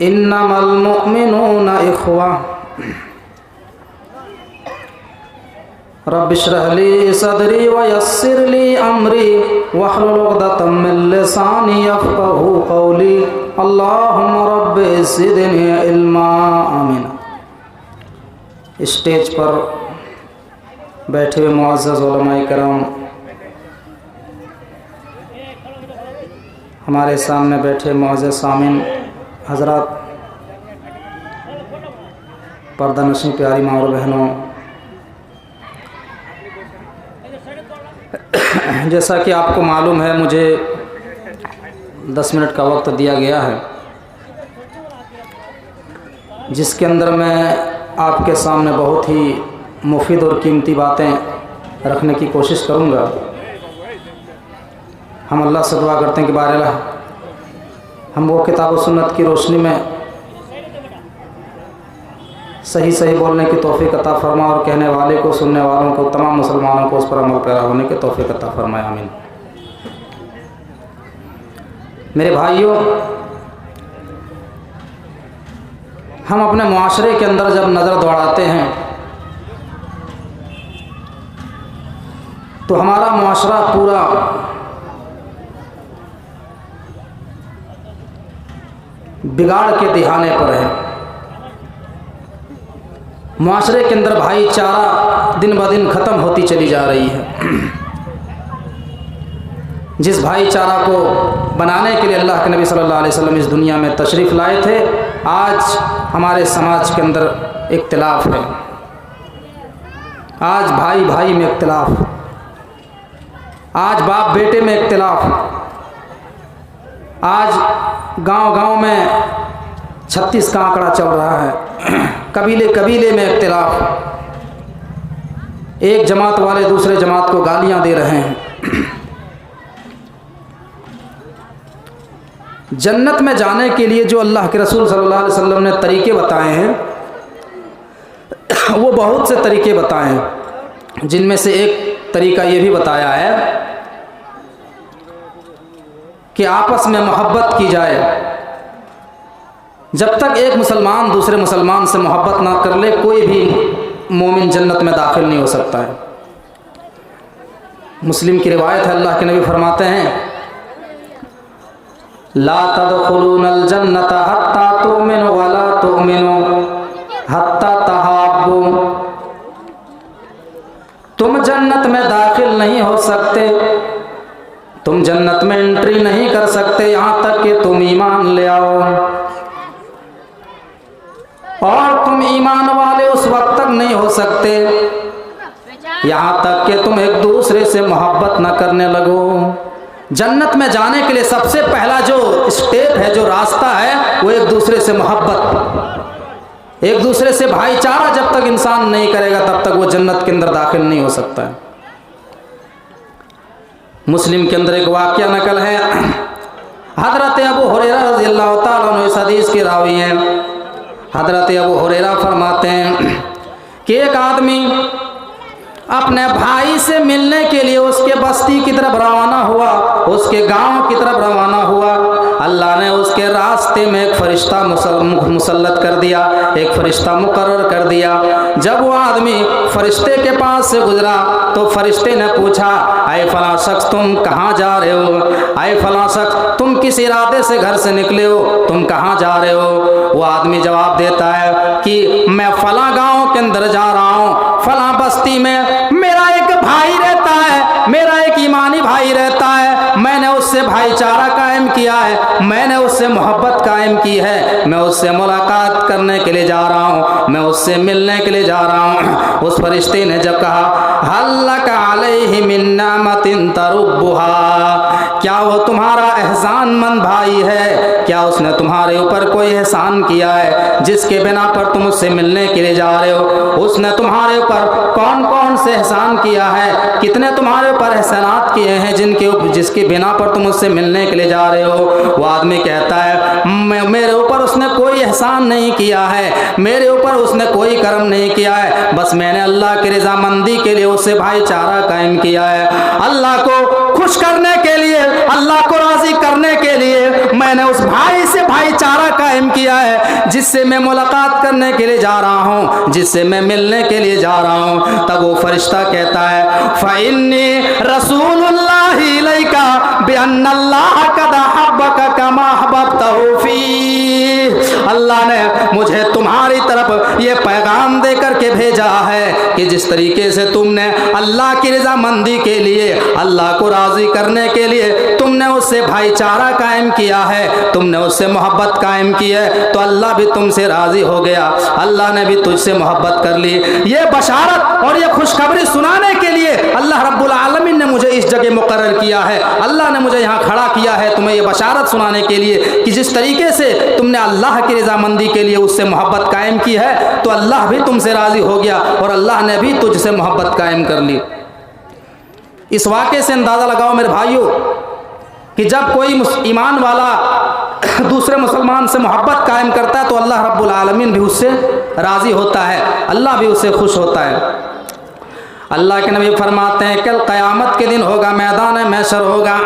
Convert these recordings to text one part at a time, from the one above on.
इन्नमल मुअमिनूना इख्वा रब्बिश्रह ली सदरी व यस्सिर ली अमरी वहलुल उक़दतम मिन लिसानी यफ़क़हू क़ौली अल्लाहुम्मा रब्बि ज़िदनी इल्मा। आमीन। स्टेज पर बैठे हुए मुअज़्ज़ज़ उलमाए किराम, हमारे सामने बैठे मुअज़्ज़ज़ सामिन हज़रात, पर्दानशीं प्यारी माँ और बहनों, जैसा कि आपको मालूम है मुझे 10 मिनट का वक्त दिया गया है, जिसके अंदर मैं आपके सामने बहुत ही मुफीद और कीमती बातें रखने की कोशिश करूँगा। हम अल्लाह से दुआ करते हैं कि बारह हम वो किताब और सुन्नत की रोशनी में सही सही बोलने की तौफीक अता फरमा और कहने वाले को, सुनने वालों को, तमाम मुसलमानों को उस पर अमल पैरा होने की तौफीक अता फरमाए। आमीन। मेरे भाइयों, हम अपने मुआशरे के अंदर जब नज़र दौड़ाते हैं तो हमारा मुआशरा पूरा बिगाड़ के दिखाने पर है। मुआशरे के अंदर भाईचारा दिन ब दिन ख़त्म होती चली जा रही है। जिस भाईचारा को बनाने के लिए अल्लाह के नबी सल्लल्लाहु अलैहि वसल्लम इस दुनिया में तशरीफ़ लाए थे, आज हमारे समाज के अंदर इख्तिलाफ है। आज भाई भाई में इख्तिलाफ, आज बाप बेटे में इख्तिलाफ, आज गांव-गांव में 36 का आंकड़ा चल रहा है। कबीले कबीले में इख्तिलाफ, एक जमात वाले दूसरे जमात को गालियां दे रहे हैं। जन्नत में जाने के लिए जो अल्लाह के रसूल सल्लल्लाहु अलैहि वसल्लम ने तरीके बताए हैं, वो बहुत से तरीके बताए हैं, जिनमें से एक तरीका ये भी बताया है कि आपस में मोहब्बत की जाए। जब तक एक मुसलमान दूसरे मुसलमान से मोहब्बत ना कर ले, कोई भी मोमिन जन्नत में दाखिल नहीं हो सकता है। मुस्लिम की रिवायत है, अल्लाह के नबी फरमाते हैं, ला तदखुलूनल जन्नत हत्ता तुमिनु वला तुमिनु हत्ता तहाब्बू। तुम जन्नत में दाखिल नहीं हो सकते, तुम जन्नत में एंट्री नहीं कर सकते यहाँ तक कि तुम ईमान ले आओ, और तुम ईमान वाले उस वक्त तक नहीं हो सकते यहाँ तक कि तुम एक दूसरे से मोहब्बत न करने लगो। जन्नत में जाने के लिए सबसे पहला जो स्टेप है, जो रास्ता है, वो एक दूसरे से मोहब्बत, एक दूसरे से भाईचारा जब तक इंसान नहीं करेगा तब तक वो जन्नत के अंदर दाखिल नहीं हो सकता है। मुस्लिम के अंदर एक वाक़या नकल है, हज़रत अबू हुरैरा रज़ियल्लाहु ताला अन्हु इस हदीस के रावी हैं। हज़रत अबू हुरैरा फरमाते हैं कि एक आदमी अपने भाई से मिलने के लिए उसके बस्ती की तरफ रवाना हुआ, उसके गांव की तरफ रवाना हुआ। अल्लाह ने उसके रास्ते में एक फरिश्ता मुसल्लत कर दिया, एक फरिश्ता मुकर्रर कर दिया। जब वो आदमी फरिश्ते के पास से गुजरा तो फरिश्ते ने पूछा, आए फला शख्स तुम कहाँ जा रहे हो? आए फला शख्स तुम किस इरादे से घर से निकले हो? तुम कहाँ जा रहे हो? वो आदमी जवाब देता है कि मैं फला गाँव के अंदर जा रहा हूँ, फला बस्ती में मेरा एक भाई रहता है, मेरा एक ईमानी भाई रहता है, मैंने उससे भाईचारा कायम किया है, मैंने उससे मोहब्बत कायम की है, मैं उससे मुलाकात करने के लिए जा रहा हूँ, मैं उससे मिलने के लिए जा रहा हूँ। उस फरिश्ते ने जब कहा, हल्लक अलैहि मिन निअमतिन तरुब्बुहा, क्या वो तुम्हारा एहसानमंद भाई है? क्या उसने तुम्हारे ऊपर कोई एहसान किया है जिसके बिना पर तुम उससे मिलने के लिए जा रहे हो? उसने तुम्हारे ऊपर कौन कौन से एहसान किया है? कितने तुम्हारे ऊपर एहसानात किए हैं जिसके बिना पर तुम उससे मिलने के लिए जा रहे हो? वो आदमी कहता है, मेरे ऊपर उसने कोई एहसान नहीं किया है, मेरे ऊपर उसने कोई कर्म नहीं किया है, बस मैंने अल्लाह की रजामंदी के लिए उससे भाईचारा कायम किया है। अल्लाह को खुश करने के लिए, अल्लाह को राजी करने के लिए मैंने उस भाई से भाईचारा कायम किया है जिससे मैं मुलाकात करने के लिए जा रहा हूँ, जिससे मैं मिलने के लिए जा रहा हूँ। तब वो फरिश्ता कहता है फ़इन्नी रसूलुल्लाहि इलैका बिअन्नल्लाह कद अहब्बका कमा अहबब्तहु फी। अल्लाह ने मुझे तुम्हारी तरफ ये पैगाम दे करके भेजा है कि जिस तरीके से तुमने अल्लाह की रज़ामंदी के लिए, अल्लाह को राज़ी करने के लिए तुमने उससे भाईचारा कायम किया है, तुमने उससे मोहब्बत कायम की है, तो अल्लाह भी तुमसे राज़ी हो गया, अल्लाह ने भी तुझसे मोहब्बत कर ली। ये बशारत और ये खुशखबरी सुनाने के लिए अल्लाह रब्बुल आलमीन ने मुझे इस जगह मुकर्रर किया है, अल्लाह ने मुझे यहाँ खड़ा किया है तुम्हें ये बशारत सुनाने के लिए कि जिस तरीके से तुमने अल्लाह की रज़ामंदी के लिए उससे मोहब्बत कायम की है तो अल्लाह भी तुमसे राज़ी हो गया और अल्लाह ने भी तुझसे मोहब्बत कायम कर ली। इस वाक़े से अंदाज़ा लगाओ मेरे भाइयों कि जब कोई ईमान वाला दूसरे मुसलमान से मोहब्बत कायम करता है तो अल्लाह रब्बुल आलमीन भी उससे राज़ी होता है, अल्लाह भी उससे खुश होता है। अल्लाह के नबी फरमाते हैं कल क़यामत के दिन होगा, मैदान महशर होगा।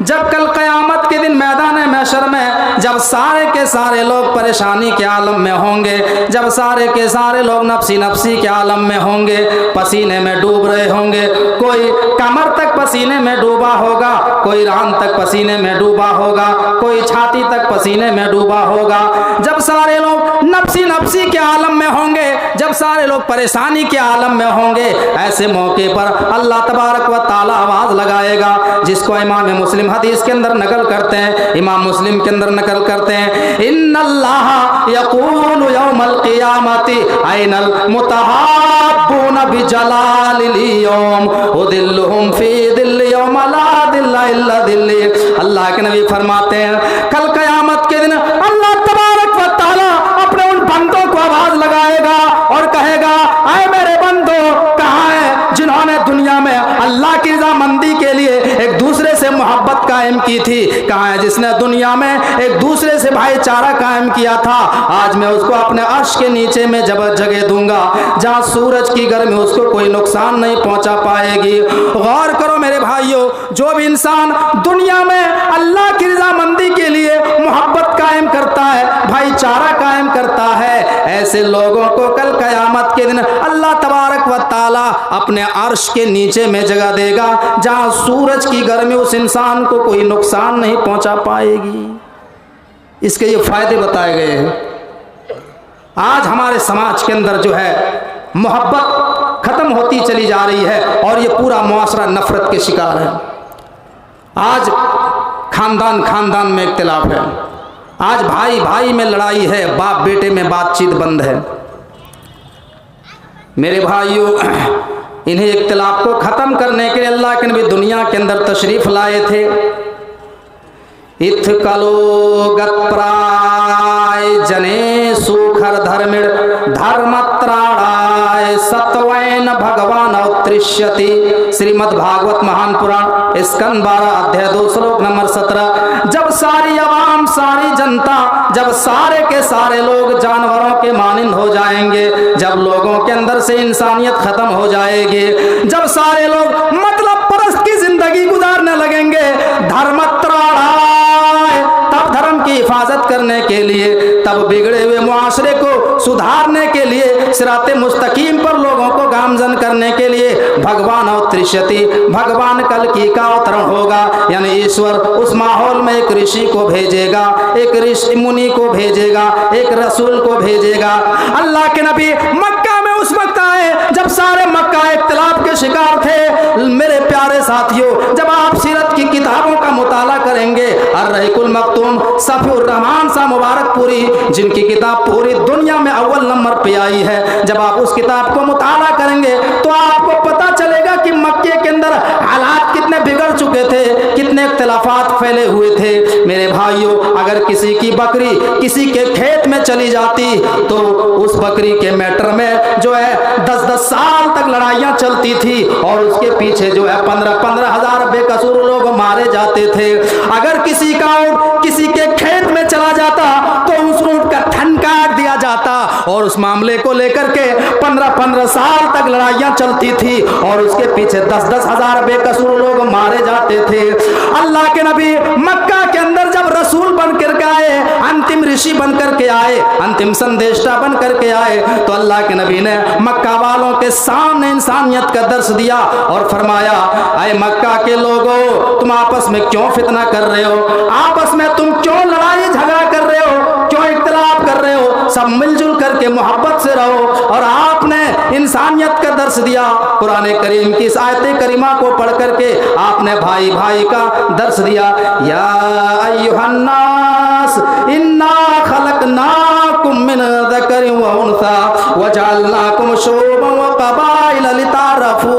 जब कल क़यामत के दिन मैदान महशर में जब सारे के सारे लोग परेशानी के आलम में होंगे, जब सारे के सारे लोग नफ्सी नफ्सी के आलम में होंगे, पसीने में डूब रहे होंगे, कोई कमर तक पसीने में डूबा होगा, कोई रान तक पसीने में डूबा होगा, कोई छाती तक पसीने में डूबा होगा। जब सारे लोग नफ्सी नफ्सी के आलम में होंगे, जब सारे लोग परेशानी के आलम में होंगे, ऐसे मौके पर अल्लाह तबारक व तआला आवाज़ लगाएगा, जिसको इमाम मुस्लिम हदीस के अंदर नकल करते हैं, इमाम मुस्लिम के अंदर नकल करते हैं, इन्नल्लाह यक़ूलु यौमल क़ियामति ऐनल मुतहाब्बून बिजलालिल यौम उदिल्लुहुम फी दिल्लि यौम ला दिल्ला इल्ला दिल्ली। अल्लाह के नबी फरमाते हैं कल क़यामत के दिन अल्लाह तबारक व तआला अपने उन बंदों को आवाज़ लगाएगा और कहेगा ऐ मेरे बंदो कहाँ है जिन्होंने दुनिया में अल्लाह की रज़ामंदी के लिए एक दूसरे से मोहब्बत कायम की थी, कहाँ है जिसने दुनिया में एक दूसरे से भाईचारा कायम किया था। आज मैं उसको अपने अर्श के नीचे में जगह दूंगा जहाँ सूरज की गर्मी उसको कोई नुकसान नहीं पहुँचा पाएगी। गौर करो मेरे भाइयों, जो भी इंसान दुनिया में अल्लाह की रज़ामंदी के लिए मोहब्बत कायम करता है, भाईचारा कायम करता है, ऐसे लोगों को कल क़यामत के दिन अल्लाह तबारक व तआला अपने अर्श के नीचे में जगह देगा जहाँ सूरज की गर्मी उस इंसान को कोई नुकसान नहीं पहुंचा पाएगी। इसके ये फायदे बताए गए हैं। आज हमारे समाज के अंदर जो है मोहब्बत खत्म होती चली जा रही है और ये पूरा मुआशरा नफरत के शिकार है। आज खानदान खानदान में इख्तिलाफ है, आज भाई भाई में लड़ाई है, बाप बेटे में बातचीत बंद है। मेरे भाइयों, इन्हें इख्तिलाफ को ख़त्म करने के लिए अल्लाह के नबी दुनिया के अंदर तशरीफ़ लाए थे। इथ कलोगत प्राय जने सुखर धर्मिण धर्मत्राणाय सत्वैन भगवान अवतरिष्यति। श्रीमद् भागवत महान पुराण स्कंद 12 अध्याय 2 श्लोक नंबर 17। जब सारी आवाम, सारी जनता, जब सारे के सारे लोग जानवरों के मानिंद हो जाएंगे, जब लोगों के अंदर से इंसानियत खत्म हो जाएगी, जब सारे लोग मतलब परस्त की जिंदगी गुजारने लगेंगे, धर्मत्राणाय तब धर्म की हिफाजत करने के लिए, तब बिगड़े हुए मुआशरे को सुधारने के लिए, सिराते मुस्तकीम पर लोगों को गामजन करने के लिए भगवान अवतरिष्यति, भगवान कल की का अवतरण होगा। यानी ईश्वर उस माहौल में एक ऋषि को भेजेगा, एक ऋषि मुनि को भेजेगा, एक रसूल को भेजेगा। अल्लाह के नबी मक्का में उस वक्त आए जब सारे मक्का इख्तिलाफ के शिकार थे। मेरे प्यारे साथियों, जब आप सीरत की किताबों का मुताला करेंगे, अर्रहीकुल मक्तूम सफ़ीउर रहमान सा मुबारकपुरी, जिनकी किताब पूरी दुनिया में अव्वल नंबर पे आई है, जब आप उस किताब को मुताला करेंगे तो आपको पता चलेगा कि मक्के के अंदर हालात कितने बिगड़ चुके थे, कितने इख्तिलाफात फैले हुए थे। मेरे भाइयों, अगर किसी की बकरी किसी के खेत में चली जाती तो उस बकरी के मैटर में जो है 10-10 साल तक लड़ाइयाँ चलती थी और उसके पीछे जो है 15-15 हजार बेकसूर लोग मारे जाते थे। अगर किसी का ऊँट किसी के खेत में चला जाता तो उस ऊँट का थन काट दिया जाता और उस मामले को लेकर के 15-15 साल तक लड़ाइयाँ चलती थी और उसके पीछे 10-10 हजार बेकसूर लोग मारे जाते थे। अल्लाह के नबी मक्का के अंदर जब रसूल बन बन करके आए, अंतिम संदेशा बन करके आए, तो अल्लाह के नबी ने मक्का वालों के सामने इंसानियत का दर्श दिया और फरमाया, अय मक्का के लोगों, तुम आपस में क्यों फितना कर रहे हो, आपस में तुम क्यों लड़ाई झगड़ा कर रहे हो, क्यों इख्तिलाफ कर रहे हो, सब मिलजुल करके मोहब्बत से रहो। और आपने इंसानियत का दर्श दिया। कुरान करीम की इस आयत करीमा को पढ़ करके आपने भाई भाई का दर्श दिया। या अय्युहन्नास इन्ना खलकनाकुम मिन ज़करिन व उन्सा व जअलनाकुम शुअबन व क़बाइल लितारफू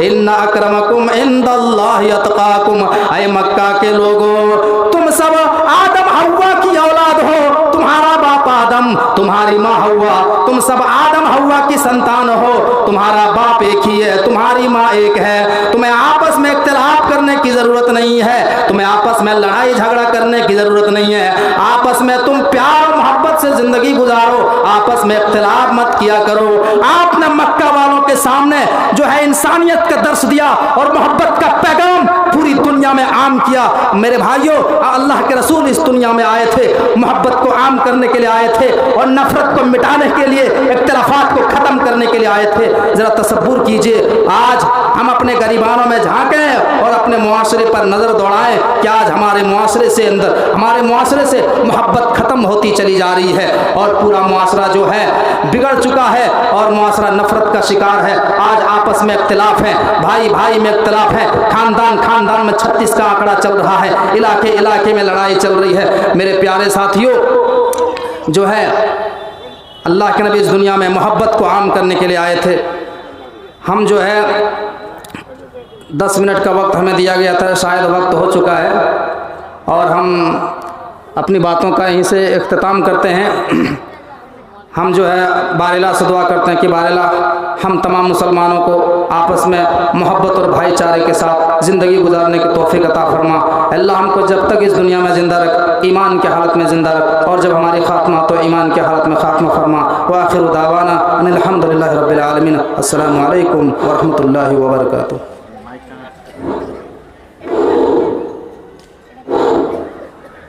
इन्ना अक्रमकुम इंदल्लाहि अतक़ाकुम। ऐ मक्का के लोगों, तुम सब आदम हव्वा की औलाद हो, तुम्हारा बाप आदम, तुम्हारी माँ हव्वा, तुम सब आदम हव्वा की संतान हो, तुम्हारा बाप एक ही है, तुम्हारी माँ एक है। तुम्हें आपस में इख्तिलाफ करने की जरूरत नहीं है, तुम्हें आपस में लड़ाई झगड़ा करने की जरूरत नहीं है। आपस में तुम प्यार और मोहब्बत से जिंदगी गुजारो, आपस में इख्तिलाफ मत किया करो। आपने मक्का वालों के सामने जो है इंसानियत का दर्श दिया और मोहब्बत का पैगाम पूरी दुनिया में आम किया। मेरे भाइयों, अल्लाह के रसूल इस दुनिया में आए थे, मोहब्बत को आम करने के लिए आए थे और नफरत को मिटाने के लिए, इख्तिलाफात को खत्म करने के लिए आए थे। जरा तसव्वुर कीजिए, आज हम अपने गरीबानों में झांकें और अपने मुआशरे पर नजर दौड़ाएं कि आज हमारे मुआशरे से अंदर, हमारे मुआशरे से मोहब्बत खत्म होती चली जा रही है और पूरा मुआशरा जो है बिगड़ चुका है और मुआशरा नफरत का शिकार है। आज आपस में इख्तिलाफ है, भाई भाई में इख्तिलाफ है, खानदान खानदान में 36 का आंकड़ा चल रहा है, इलाके इलाके में लड़ाई चल रही है। मेरे प्यारे साथियों, जो है अल्लाह के नबी इस दुनिया में मोहब्बत को आम करने के लिए आए थे। हम जो है 10 मिनट का वक्त हमें दिया गया था, शायद वक्त हो चुका है और हम अपनी बातों का यहीं से इख्तिताम करते हैं। हम जो है बारिला से दुआ करते हैं कि बारिला हम तमाम मुसलमानों को आपस में मोहब्बत और भाईचारे के साथ ज़िंदगी गुजारने की तौफीक अता फरमा। अल्लाह हमको जब तक इस दुनिया में ज़िंदा रख, ईमान के हालत में ज़िंदा रख, और जब हमारी खात्मा तो ईमान के हालत में खात्मा फरमा। व आखिरु दावाना अनिल हम्दुलिल्लाहि रब्बिल आलमीन। अस्सलामु अलैकुम व रहमतुल्लाहि व बरकातुहू।